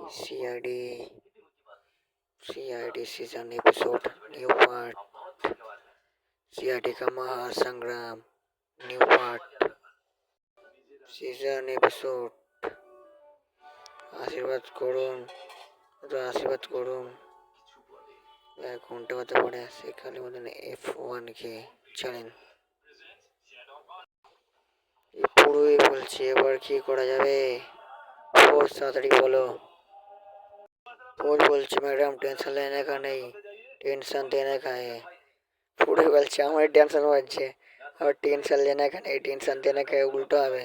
CID CID season episode new part CID का महासंग्राम new part season episode আশীর্বাদ করুন আশীর্বাদ করুন ঘন্টা কথা পড়ে আসে খালি মতন F1 কে ছাড়েন পুরোই বলছি এবার কি করা যাবে बहुत ताड़ाताड़ी बोलो रोज বলছি ম্যাডাম টেনশন लेने का नहीं टेंशन देने का है পুরো বলছে আমার টেনশন হচ্ছে আর টেনশন लेने का नहीं टेंशन देने का है उल्टा হবে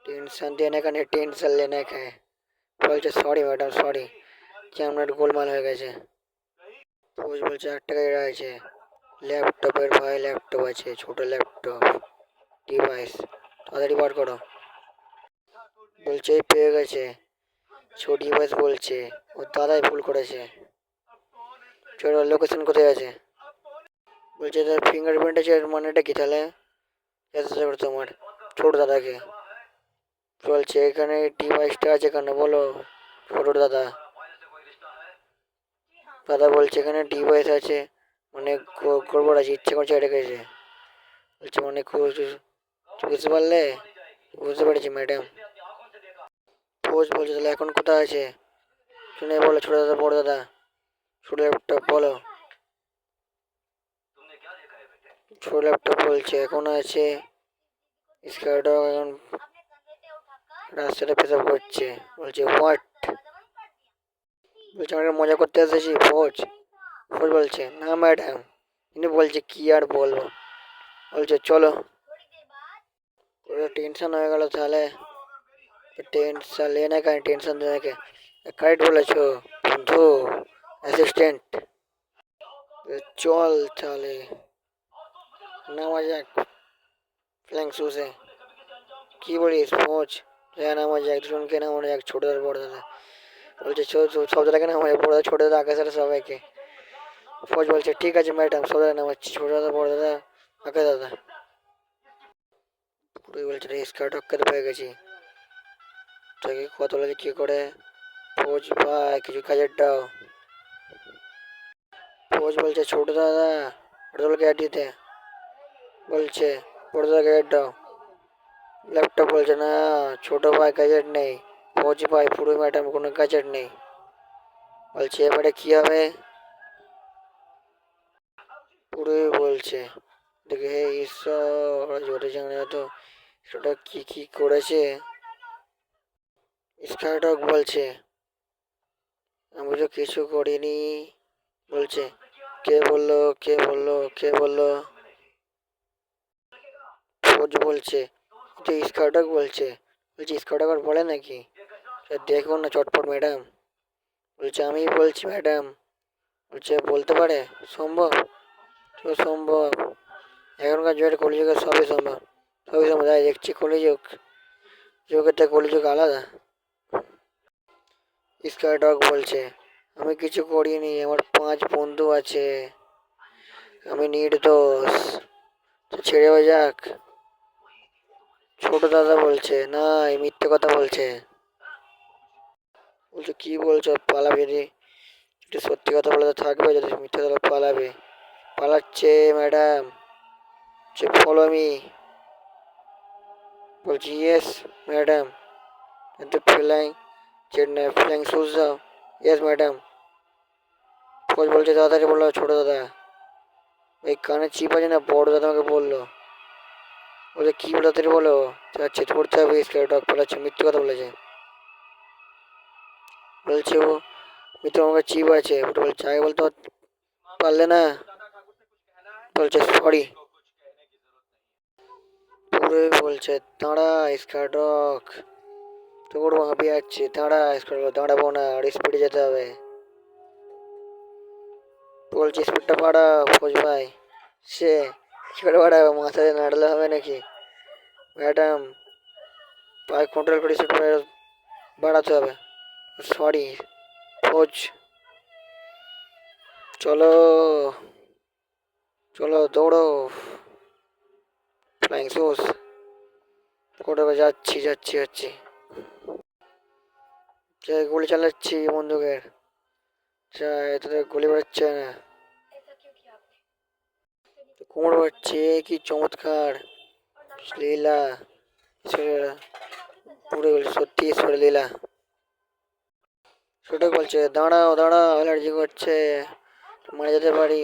টেনশন देने का नहीं टेंशन लेने का है বলছে সরি ম্যাডাম সরি যে আমার গোলমাল হয়ে গেছে রোজ বলছে 8 টাকায় আছে ল্যাপটপের ভাই ল্যাপটপ আছে ছোট ল্যাপটপ ডিভাইস তাড়াতাড়ি বার করো বলছে পেয়ে গেছে ছোট ডিভাইস বলছে ও দাদাই ভুল করেছে ছোট লোকেশন কোথায় আছে বলছে তার ফিঙ্গারপ্রিন্ট আছে মানেটা কি তাহলে জিজ্ঞাসা করতো তোমার ছোট দাদাকে বলছে এখানে ডিভাইসটা আছে কেন বলো ছোট দাদা দাদা বলছে এখানে ডিভাইস আছে মানে গড়বড় আছে ইচ্ছে করছে রেখেছে বলছে মানে বুঝতে পারলে বুঝতে পেরেছি ম্যাডাম পোজ বলছে তাহলে এখন কোথায় আছে শুনে বলো ছোট দাদা বড় দাদা ছোট ল্যাপটপ বলো ছোট ল্যাপটপ বলছে এখন আছে স্কাইডগ এখন রাস্তাটা পেশাব করছে বলছে হোয়াট বলছে আমরা মজা করতে এসেছি ফোজ ফোজ বলছে না ম্যাডাম কিন্তু বলছে কি আর বলবো বলছে চলো পুরো টেনশন হয়ে গেল তাহলে টেনশন लेने का टेंशन देने के কারেক্ট বলেছো বন্ধু অ্যাসিস্ট্যান্ট চল তাহলে নামা যাক ফ্ল্যাং শুসে কি বলিস ফোজ হ্যাঁ নামা যাক দুজনকে নামানো যাক ছোট দাদা বড় দাদা বলছে সব দাদাকে নামা বড় দাদা ছোট দাদা আকাশের সবাইকে ফোজ বলছে ঠিক আছে ম্যাডাম সব দাদা নামাচ্ছি ছোট দাদা বড় দাদা আকাশ দাদা পুরোই বলছে স্কার্ট হক্কাতে পেয়ে গেছি তোকে কত লাগে কি করে ফোজ ভাই কিছু কাজের দাও ফোজ বলছে ছোট দাদা বড় দাদাকে অ্যাড দিতে বলছে বড় দাদাকে অ্যাড দাও ল্যাপটপ বলছে না ছোট ভাই গ্যাজেট নেই ফোজ ভাই পুরো ম্যাডাম কোনো গ্যাজেট নেই বলছে এবারে কি হবে পুরোই বলছে দেখে হে ঈশ্বর জোরে জানে তো সেটা কি কি করেছে স্কাইডগ বলছে আমি তো কিছু করিনি বলছে কে বললো কে বললো কে বললো ফোজ বলছে তো স্কাইডগ বলছে বলছে স্কাইডগ আর বলে নাকি দেখুন না চটপট ম্যাডাম বলছে আমি বলছি ম্যাডাম বলছে বলতে পারে সম্ভব তো সম্ভব এখনকার যুগের কলিযুগে সবই সম্ভব সবই সম্ভব তাই দেখছি কলিযুগ যুগের থেকে কলিযুগ আলাদা স্কাইডগ বলছে আমি কিছু করিনি আমার 5 বন্ধু আছে আমি নির্দোষ তো ছেড়ে হয়ে যাক ছোট দাদা বলছে না এই মিথ্যে কথা বলছে বলছে কি বলছো পালাবে রে একটু সত্যি কথা বলে তো থাকবে যদি মিথ্যে কথা পালাবে পালাচ্ছে ম্যাডাম সে ফলো মি বলছি ইয়েস ম্যাডাম কিন্তু ফ্ল্যাং শুজ দাও ইয়েস ম্যাডাম ফোজ বলছে তাড়াতাড়ি বললো ছোটো দাদা এই কানে চিপ আছে না বড় দাদা আমাকে বললো বলছে কী বলে তাড়াতাড়ি বলো যাচ্ছে পড়তে হবে স্কাইডগ পালাচ্ছে মিথ্যে কথা বলেছে বলছে ও মিথ্যে আমাকে চিপ আছে ওটা বলছে আগে বলতে পারলে না বলছে সরি পুরো বলছে দাঁড়া স্কাইডগ তোর ভাবি যাচ্ছে দাঁড়া স্কাইডগ দাঁড়াবো না আর স্পিডে যেতে হবে বলছে স্পিডটা বাড়াও ফোজ ভাই সে কী করে বাড়াবে মাথায় নাড়লে হবে নাকি ম্যাডাম পায়ে কন্ট্রোল করে স্পিড বাড়াতে হবে সরি ফোজ চলো চলো দৌড়ো ফ্লাইং শুজ কোথাও যাচ্ছি যাচ্ছি যাচ্ছি যে গুলি চালাচ্ছি বন্দুকের, যা তোদের গুলি বেরোচ্ছে না। কুমড়ো হচ্ছে কি চমৎকার লীলা, ঈশ্বরের পুরো সত্যি ঈশ্বরের লীলা। ছোট বলছে দাঁড়াও দাঁড়াও, অ্যালার্জি করছে, মারা যেতে পারি।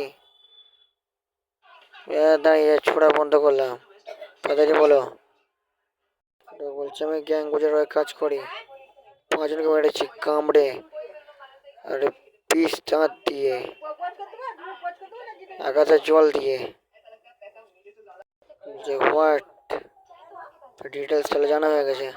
দাঁড়িয়ে ছোড়া বন্ধ করলাম, তাড়াতাড়ি বলো। ছোট বলছে আমি গ্যাং গুজের হয়ে কাজ করি, 5 জনকে মেরেছি কামড়ে, আর বিষ দাঁত দিয়ে, আগাছা জল দিয়ে। যে হোয়াট, ডিটেলস তাহলে জানা হয়ে গেছে।